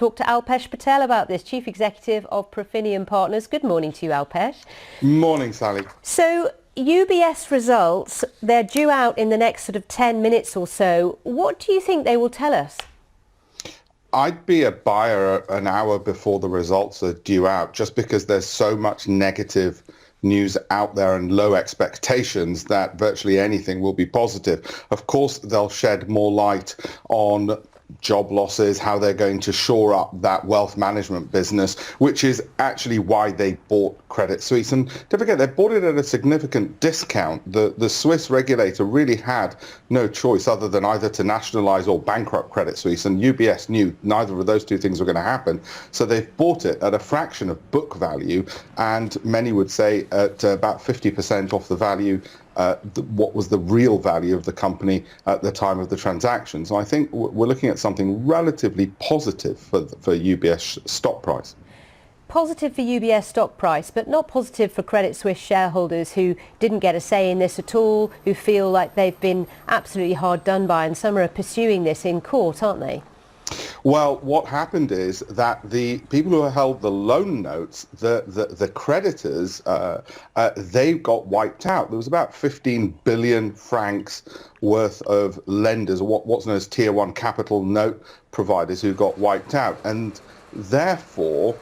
talk to Alpesh Patel about this, Chief Executive of Profinium Partners. Good morning to you, Alpesh. Morning, Sally. So, UBS results, they're due out in the next sort of 10 minutes or so. What do you think they will tell us? I'd be a buyer an hour before the results are due out, just because there's so much negative news out there and low expectations that virtually anything will be positive. Of course, they'll shed more light on job losses, how they're going to shore up that wealth management business, which is actually why they bought Credit Suisse. And don't forget, they bought it at a significant discount. The Swiss regulator really had no choice other than either to nationalize or bankrupt Credit Suisse, and UBS knew neither of those two things were going to happen. So they've bought it at a fraction of book value, and many would say at about 50% off the value what was the real value of the company at the time of the transaction. So I think we're looking at something relatively positive for UBS stock price. Positive for UBS stock price, but not positive for Credit Suisse shareholders who didn't get a say in this at all, who feel like they've been absolutely hard done by, and some are pursuing this in court, aren't they? Well, what happened is that the people who held the loan notes, the creditors, they got wiped out. There was about 15 billion francs worth of lenders, or what's known as tier one capital note providers, who got wiped out. And therefore,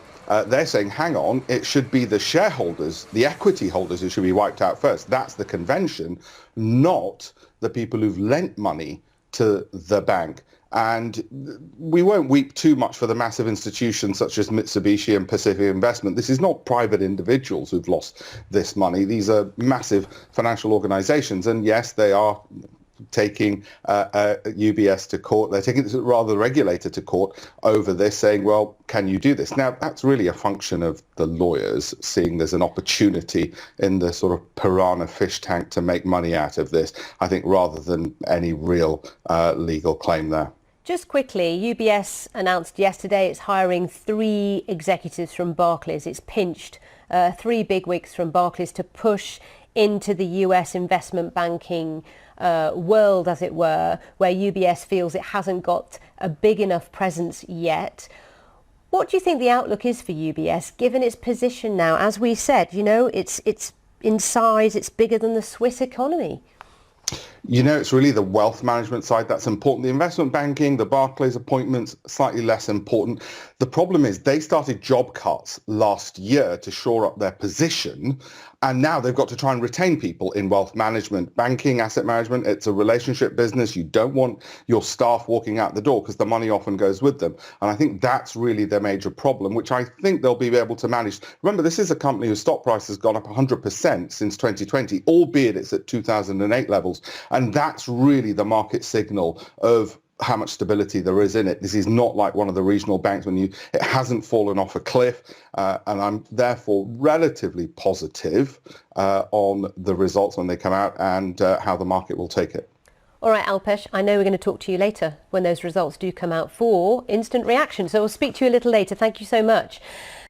they're saying, hang on, it should be the shareholders, the equity holders, who should be wiped out first. That's the convention, not the people who've lent money to the bank. And we won't weep too much for the massive institutions such as Mitsubishi and Pacific Investment. This is not private individuals who've lost this money. These are massive financial organizations. And yes, they are taking UBS to court. They're taking the regulator to court over this, saying, well, can you do this? Now, that's really a function of the lawyers seeing there's an opportunity in the sort of piranha fish tank to make money out of this, I think, rather than any real legal claim there. Just quickly, UBS announced yesterday it's hiring 3 executives from Barclays. It's pinched 3 bigwigs from Barclays to push into the US investment banking world, as it were, where UBS feels it hasn't got a big enough presence yet. What do you think the outlook is for UBS, given its position now? As we said, you know, it's in size, it's bigger than the Swiss economy. You know, it's really the wealth management side that's important. The investment banking, the Barclays appointments, slightly less important. The problem is they started job cuts last year to shore up their position, and now they've got to try and retain people in wealth management, banking, asset management. It's a relationship business. You don't want your staff walking out the door because the money often goes with them. And I think that's really their major problem, which I think they'll be able to manage. Remember, this is a company whose stock price has gone up 100% since 2020, albeit it's at 2008 levels. And that's really the market signal of how much stability there is in it. This is not like one of the regional banks it hasn't fallen off a cliff. And I'm therefore relatively positive on the results when they come out and how the market will take it. All right, Alpesh, I know we're going to talk to you later when those results do come out for instant reaction. So we'll speak to you a little later. Thank you so much.